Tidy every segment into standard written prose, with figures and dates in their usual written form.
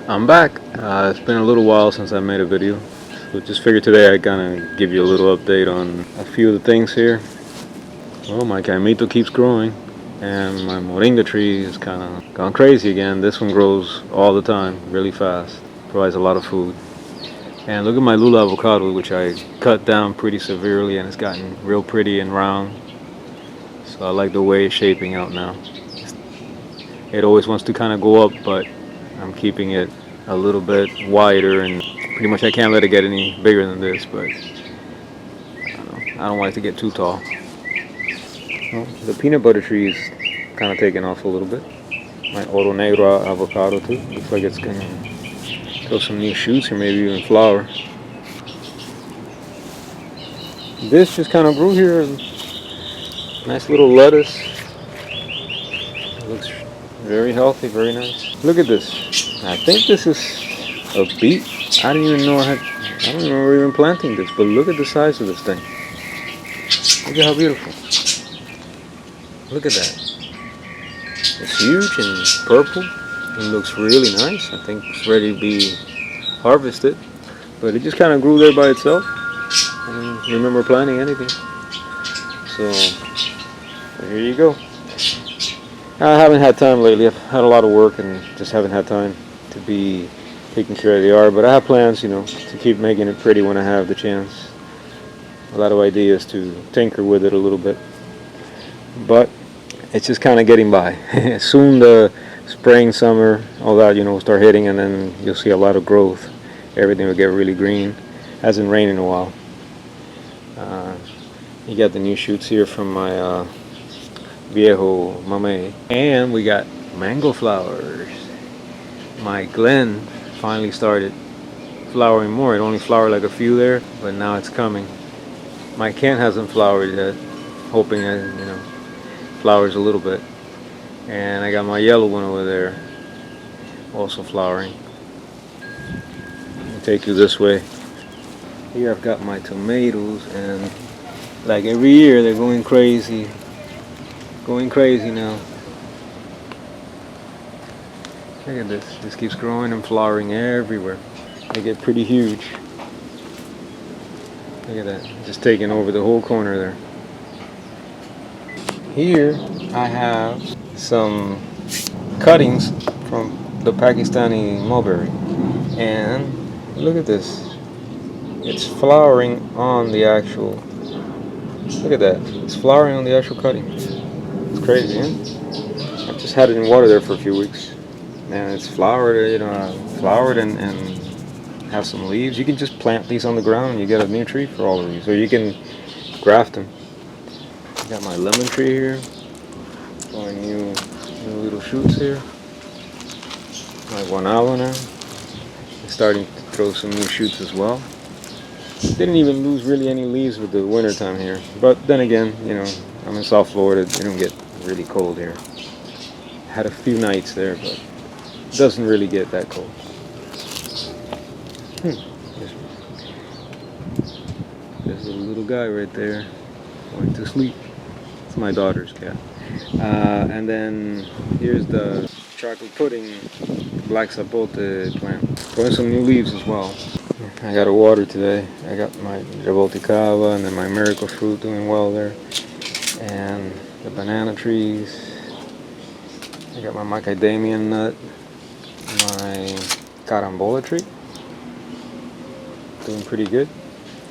I'm back. It's been a little while since I made a video. So just figured today I'd kind of give you a little update on a few of the things here. Well, my caimito keeps growing, and my moringa tree is kind of gone crazy again. This one grows all the time, really fast. Provides a lot of food. And look at my lula avocado, which I cut down pretty severely, and it's gotten real pretty and round. So I like the way it's shaping out now. It always wants to kind of go up, but I'm keeping it a little bit wider, and pretty much I can't let it get any bigger than this, but I don't want it to get too tall. Well, the peanut butter tree is kind of taking off a little bit. My oro negro avocado too. Looks like it's gonna throw some new shoots or maybe even flower. This just kind of grew here. Nice little lettuce. It looks very healthy, very nice. Look at this. I think this is a beet. I don't even remember even planting this, but look at the size of this thing. Look at how beautiful. Look at that. It's huge and purple. It looks really nice. I think it's ready to be harvested. But it just kind of grew there by itself. I don't remember planting anything. So here you go. I haven't had time lately. I've had a lot of work and just haven't had time to be taking care of the yard. But I have plans, to keep making it pretty when I have the chance. A lot of ideas to tinker with it a little bit. But it's just kind of getting by. Soon the spring, summer, all that, will start hitting, and then you'll see a lot of growth. Everything will get really green. Hasn't rained in a while. You got the new shoots here from my Vego mame. And we got mango flowers. My Glen finally started flowering more. It only flowered like a few there, but now it's coming. My Kent hasn't flowered yet. Hoping that, flowers a little bit. And I got my yellow one over there, also flowering. I'll take you this way. Here I've got my tomatoes, and like every year they're going crazy. Going crazy now. Look at this. This keeps growing and flowering everywhere. They get pretty huge. Look at that. Just taking over the whole corner there. Here I have some cuttings from the Pakistani mulberry. And look at this. It's flowering on the actual... Look at that. It's flowering on the actual cutting. It's crazy, huh? I've just had it in water there for a few weeks. And it's flowered, flowered and have some leaves. You can just plant these on the ground and you get a new tree for all of these. Or you can graft them. Got my lemon tree here. Going new little shoots here. My guanaba now. It's starting to throw some new shoots as well. Didn't even lose really any leaves with the winter time here. But then again, I'm in South Florida. It don't get really cold here. Had a few nights there, but it doesn't really get that cold. There's a little guy right there going to sleep. It's my daughter's cat. And then here's the chocolate pudding black sapote plant. Growing some new leaves as well. I got a water today. I got my jaboticaba and then my miracle fruit doing well there. And the banana trees. I got my macadamia nut. My carambola tree. Doing pretty good.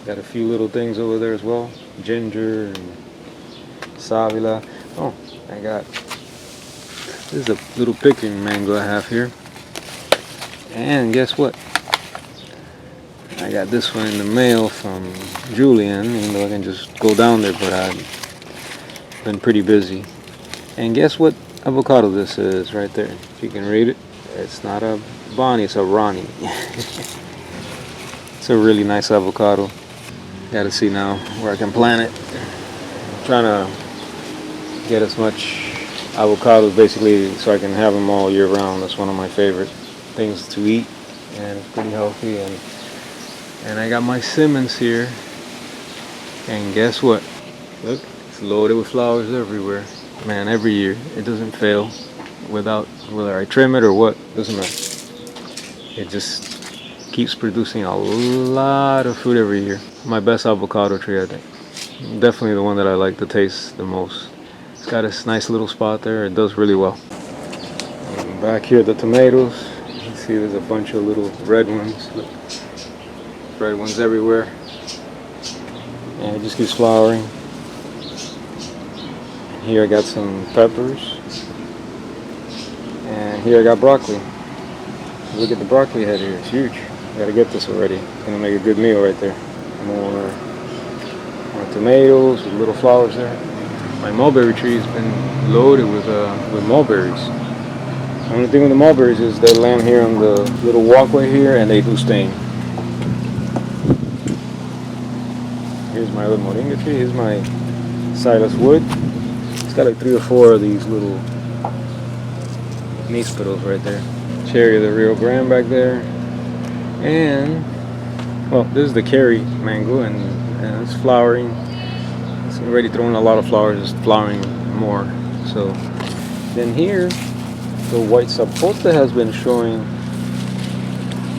Got a few little things over there as well. Ginger and savila. Oh, I got... This is a little picking mango I have here. And guess what? I got this one in the mail from Julian, even though I can just go down there, but I've been pretty busy. And guess what avocado this is right there? If you can read it. It's not a Bonnie, it's a Ronnie. It's a really nice avocado. Gotta see now where I can plant it. I'm trying to get as much avocados basically so I can have them all year round. That's one of my favorite things to eat, and it's pretty healthy. And I got my Simmons here, and guess what? Look, it's loaded with flowers everywhere. Man, every year it doesn't fail without whether I trim it or what, doesn't matter. it just keeps producing a lot of fruit every year. My best avocado tree, I think. Definitely the one that I like to taste the most. It's got this nice little spot there. It does really well. And back here, the tomatoes. You can see there's a bunch of little red ones. Look, red ones everywhere. And it just keeps flowering. Here I got some peppers. And here I got broccoli. Look at the broccoli head here. It's huge. I gotta get this already. Gonna make a good meal right there. More tomatoes with little flowers there. My mulberry tree has been loaded with mulberries. The only thing with the mulberries is they land here on the little walkway here and they do stain. Here's my little moringa tree. Here's my Silas wood. It's got like 3 or 4 of these little nísperos right there. Cherry of the Rio Grande back there. And, well, this is the Cary mango, and it's flowering. It's already throwing a lot of flowers. It's flowering more. So, then here, the white sapote has been showing.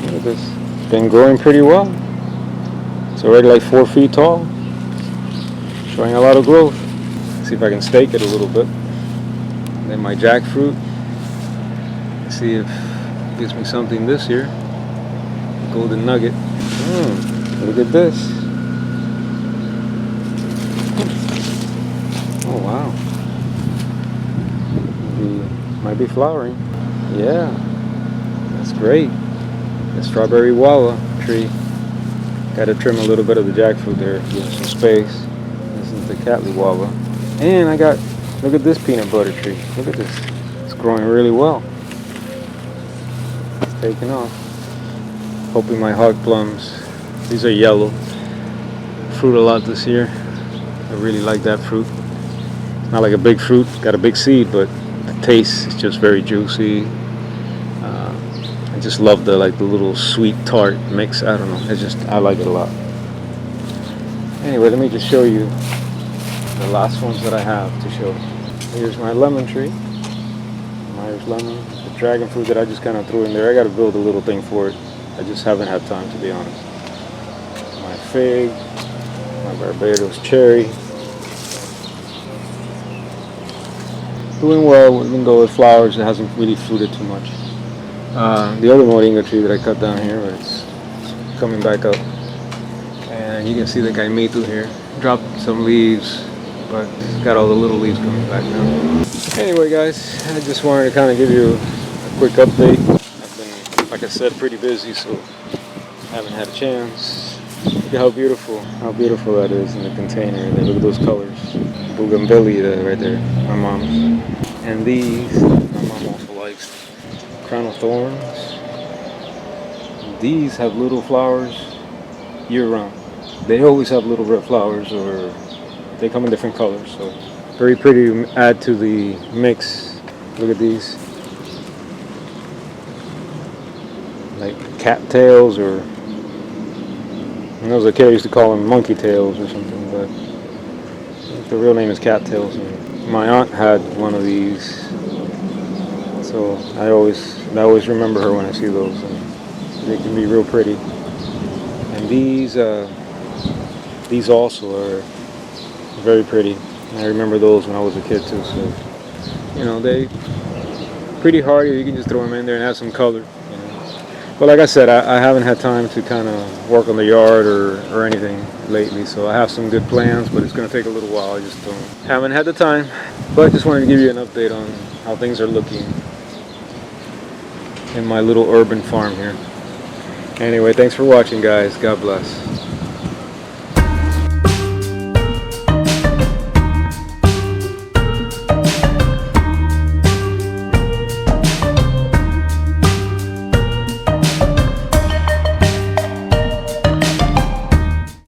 Look at this. It's been growing pretty well. It's already like 4 feet tall. Showing a lot of growth. See if I can stake it a little bit. And then my jackfruit. See if it gives me something this year. Golden nugget. Look at this. Oh wow. Might be flowering. Yeah. That's great. The strawberry walla tree. Got to trim a little bit of the jackfruit there. Give it some space. This is the Cattleya walla. And I got, look at this peanut butter tree. Look at this. It's growing really well. It's taking off. Hoping my hog plums, these are yellow, fruit a lot this year. I really like that fruit. It's not like a big fruit, got a big seed, but the taste is just very juicy. I just love the little sweet tart mix. I don't know, I like it a lot. Anyway, let me just show you the last ones that I have to show. Here's my lemon tree, Myers lemon, the dragon fruit that I just kind of threw in there. I got to build a little thing for it. I just haven't had time, to be honest. My fig, my Barbados cherry. Doing well, even though it flowers, it hasn't really fruited too much. The other moringa tree that I cut down here, but it's coming back up. And you can see the gaimito here. Dropped some leaves, but it's got all the little leaves coming back now. Anyway guys, I just wanted to kind of give you a quick update. Like I said, pretty busy, so haven't had a chance. Look at how beautiful that is in the container. Look at those colors. Bougainvillea right there, my mom's. And these, my mom also likes. Crown of thorns. These have little flowers year round. They always have little red flowers, or they come in different colors. So very pretty to add to the mix. Look at these. Like cattails, or those are kids used to call them monkey tails or something, but the real name is cattails. And my aunt had one of these, so I always remember her when I see those, and they can be real pretty. And these also are very pretty. I remember those when I was a kid too. So they pretty hardy. You can just throw them in there and add some color. But like I said, I haven't had time to kind of work on the yard or anything lately, so I have some good plans, but it's going to take a little while. I just haven't had the time. But I just wanted to give you an update on how things are looking in my little urban farm here. Anyway, thanks for watching, guys. God bless.